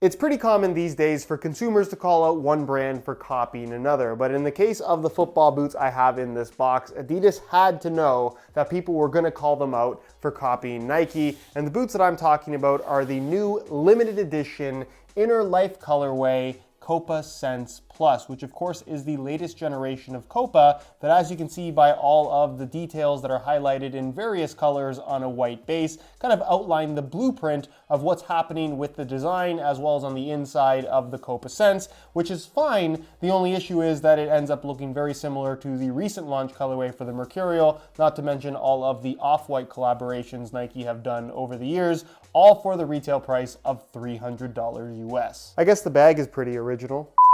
It's pretty common these days for consumers to call out one brand for copying another, but in the case of the football boots I have in this box, Adidas had to know that people were going to call them out for copying Nike, and the boots that I'm talking about are the new limited edition Inner Life colorway Copa Sense Plus, which of course is the latest generation of Copa that, as you can see by all of the details that are highlighted in various colors on a white base, kind of outline the blueprint of what's happening with the design as well as on the inside of the Copa Sense, which is fine. The only issue is that it ends up looking very similar to the recent launch colorway for the Mercurial, not to mention all of the off-white collaborations Nike have done over the years, all for the retail price of $300 US. I guess the bag is pretty original.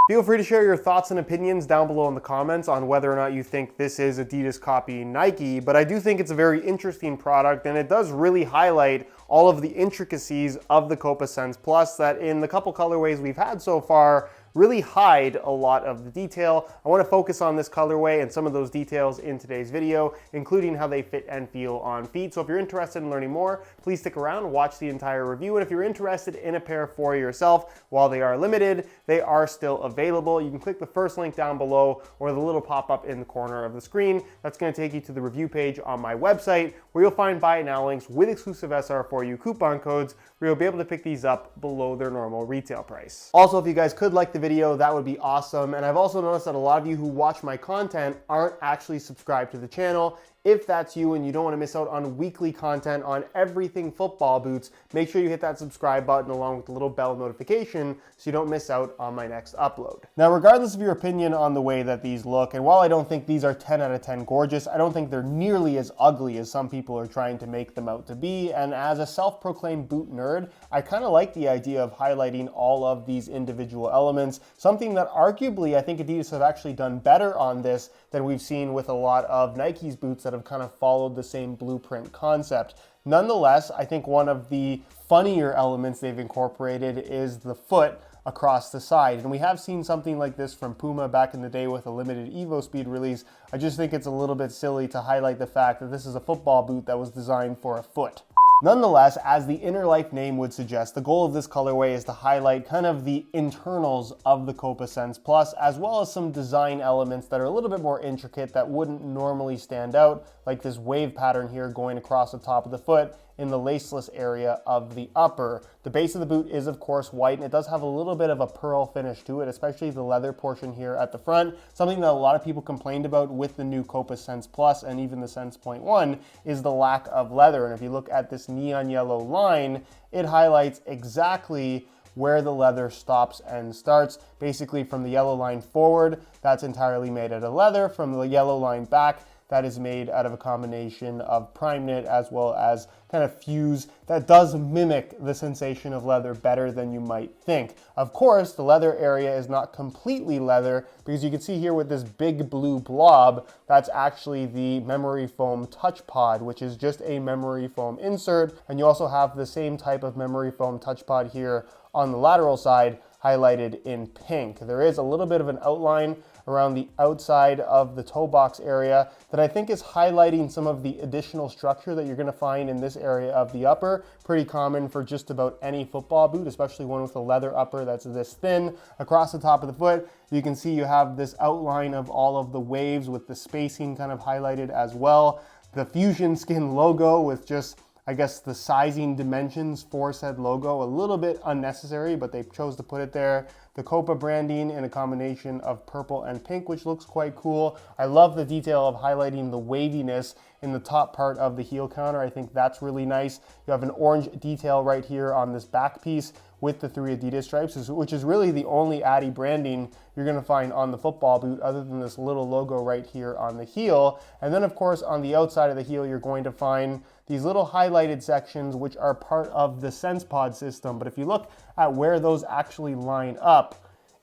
Feel free to share your thoughts and opinions down below in the comments on whether or not you think this is Adidas copying Nike, but I do think it's a very interesting product, and it does really highlight all of the intricacies of the Copa Sense Plus that in the couple colorways we've had so far really hide a lot of the detail. I want to focus on this colorway and some of those details in today's video, including how they fit and feel on feet. So if you're interested in learning more, please stick around, watch the entire review. And if you're interested in a pair for yourself, while they are limited, they are still available. You can click the first link down below or the little pop-up in the corner of the screen. That's going to take you to the review page on my website, where you'll find buy it now links with exclusive SR4U coupon codes, where you'll be able to pick these up below their normal retail price. Also, if you guys could like the video, that would be awesome. And I've also noticed that a lot of you who watch my content aren't actually subscribed to the channel. If that's you and you don't want to miss out on weekly content on everything football boots, make sure you hit that subscribe button along with the little bell notification so you don't miss out on my next upload. Now, regardless of your opinion on the way that these look, and while I don't think these are 10 out of 10 gorgeous, I don't think they're nearly as ugly as some people are trying to make them out to be. And as a self-proclaimed boot nerd, I kind of like the idea of highlighting all of these individual elements, something that arguably I think Adidas have actually done better on this than we've seen with a lot of Nike's boots that have kind of followed the same blueprint concept. Nonetheless, I think one of the funnier elements they've incorporated is the foot across the side. And we have seen something like this from Puma back in the day with a limited Evo Speed release. I just think it's a little bit silly to highlight the fact that this is a football boot that was designed for a foot. Nonetheless, as the Inner Life name would suggest, the goal of this colorway is to highlight kind of the internals of the Copa Sense Plus, as well as some design elements that are a little bit more intricate that wouldn't normally stand out, like this wave pattern here going across the top of the foot in the laceless area of the upper. The base of the boot is of course white, and it does have a little bit of a pearl finish to it, especially the leather portion here at the front. Something that a lot of people complained about with the new Copa Sense Plus and even the Sense Point 1 is the lack of leather. And if you look at this neon yellow line, it highlights exactly where the leather stops and starts. Basically from the yellow line forward, that's entirely made out of leather. From the yellow line back, that is made out of a combination of prime knit as well as kind of fuse that does mimic the sensation of leather better than you might think. Of course, the leather area is not completely leather, because you can see here with this big blue blob, that's actually the memory foam touch pod, which is just a memory foam insert. And you also have the same type of memory foam touch pod here on the lateral side, highlighted in pink. There is a little bit of an outline around the outside of the toe box area that I think is highlighting some of the additional structure that you're going to find in this area of the upper. Pretty common for just about any football boot, especially one with a leather upper that's this thin. Across the top of the foot, you can see you have this outline of all of the waves with the spacing kind of highlighted as well. The Fusion Skin logo with just, I guess, the sizing dimensions for said logo, a little bit unnecessary, but they chose to put it there. The Copa branding in a combination of purple and pink, which looks quite cool. I love the detail of highlighting the waviness in the top part of the heel counter. I think that's really nice. You have an orange detail right here on this back piece with the 3 Adidas stripes, which is really the only Adi branding you're going to find on the football boot other than this little logo right here on the heel. And then of course on the outside of the heel you're going to find these little highlighted sections which are part of the Sense Pod system. But if you look at where those actually line up,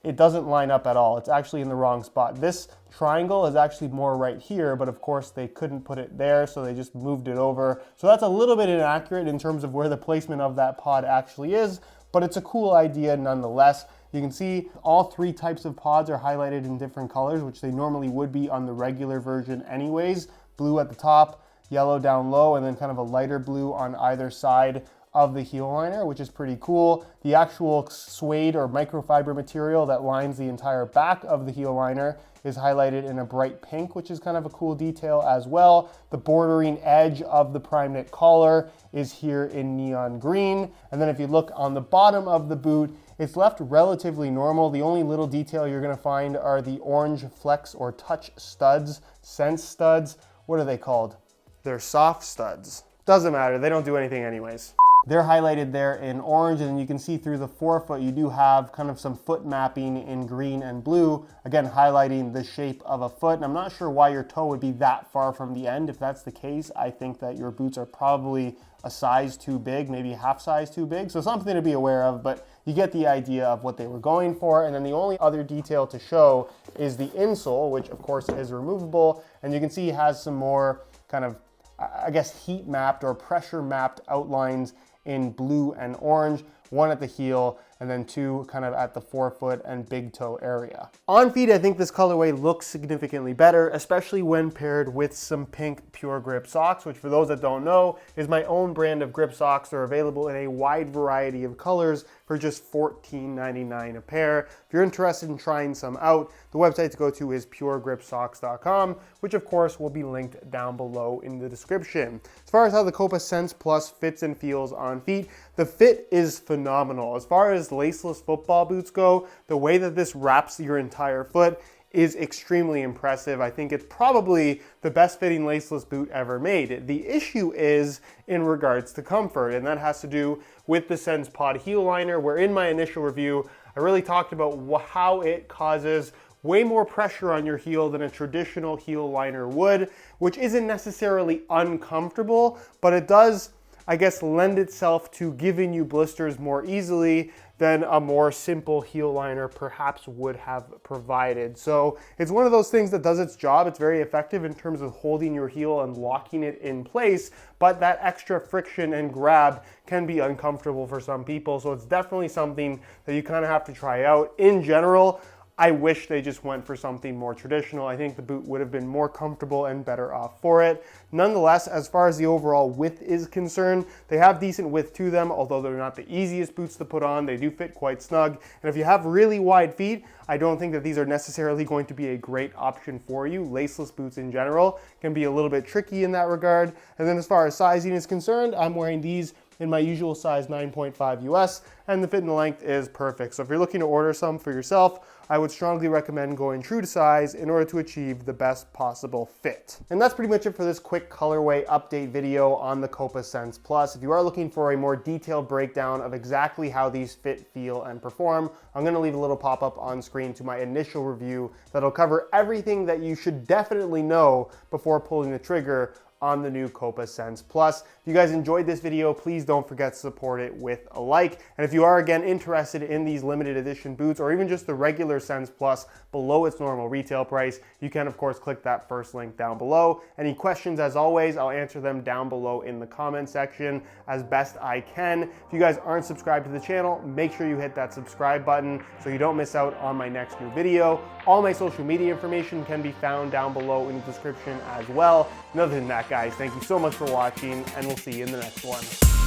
it doesn't line up at all. It's actually in the wrong spot. This triangle is actually more right here, but of course they couldn't put it there, so they just moved it over. So that's a little bit inaccurate in terms of where the placement of that pod actually is, but it's a cool idea nonetheless. You can see all 3 types of pods are highlighted in different colors, which they normally would be on the regular version anyways. Blue at the top, yellow down low, and then kind of a lighter blue on either side of the heel liner, which is pretty cool. The actual suede or microfiber material that lines the entire back of the heel liner is highlighted in a bright pink, which is kind of a cool detail as well. The bordering edge of the prime knit collar is here in neon green. And then if you look on the bottom of the boot, it's left relatively normal. The only little detail you're gonna find are the orange flex or touch studs, sense studs. What are they called? They're soft studs. Doesn't matter, they don't do anything anyways. They're highlighted there in orange, and you can see through the forefoot you do have kind of some foot mapping in green and blue, again highlighting the shape of a foot. And I'm not sure why your toe would be that far from the end. If that's the case, I think that your boots are probably a size too big, maybe half size too big. So something to be aware of, but you get the idea of what they were going for. And then the only other detail to show is the insole, which of course is removable. And you can see it has some more kind of, I guess, heat mapped or pressure mapped outlines in blue and orange, one at the heel and then two kind of at the forefoot and big toe area. On feet, I think this colorway looks significantly better, especially when paired with some pink Pure Grip socks, which for those that don't know, is my own brand of grip socks. They're available in a wide variety of colors for just $14.99 a pair. If you're interested in trying some out, the website to go to is puregripsocks.com, which of course will be linked down below in the description. As far as how the Copa Sense Plus fits and feels on feet, the fit is phenomenal. As far as laceless football boots go, the way that this wraps your entire foot is extremely impressive. I think it's probably the best fitting laceless boot ever made. The issue is in regards to comfort, and that has to do with the Sense Pod heel liner, where in my initial review, I really talked about how it causes way more pressure on your heel than a traditional heel liner would, which isn't necessarily uncomfortable, but it does, I guess, lend itself to giving you blisters more easily than a more simple heel liner perhaps would have provided. So it's one of those things that does its job. It's very effective in terms of holding your heel and locking it in place, but that extra friction and grab can be uncomfortable for some people. So it's definitely something that you kind of have to try out. In general, I wish they just went for something more traditional. I think the boot would have been more comfortable and better off for it. Nonetheless, as far as the overall width is concerned, they have decent width to them, although they're not the easiest boots to put on. They do fit quite snug. And if you have really wide feet, I don't think that these are necessarily going to be a great option for you. Laceless boots in general can be a little bit tricky in that regard. And then as far as sizing is concerned, I'm wearing these in my usual size 9.5 US, and the fit and the length is perfect. So if you're looking to order some for yourself, I would strongly recommend going true to size in order to achieve the best possible fit. And that's pretty much it for this quick colorway update video on the Copa Sense Plus. If you are looking for a more detailed breakdown of exactly how these fit, feel, and perform, I'm gonna leave a little pop-up on screen to my initial review that'll cover everything that you should definitely know before pulling the trigger on the new Copa Sense Plus. If you guys enjoyed this video, please don't forget to support it with a like. And if you are again interested in these limited edition boots or even just the regular Sense Plus below its normal retail price, you can of course click that first link down below. Any questions, as always, I'll answer them down below in the comment section as best I can. If you guys aren't subscribed to the channel, make sure you hit that subscribe button so you don't miss out on my next new video. All my social media information can be found down below in the description as well. And other than that, guys, thank you so much for watching, and we'll see you in the next one.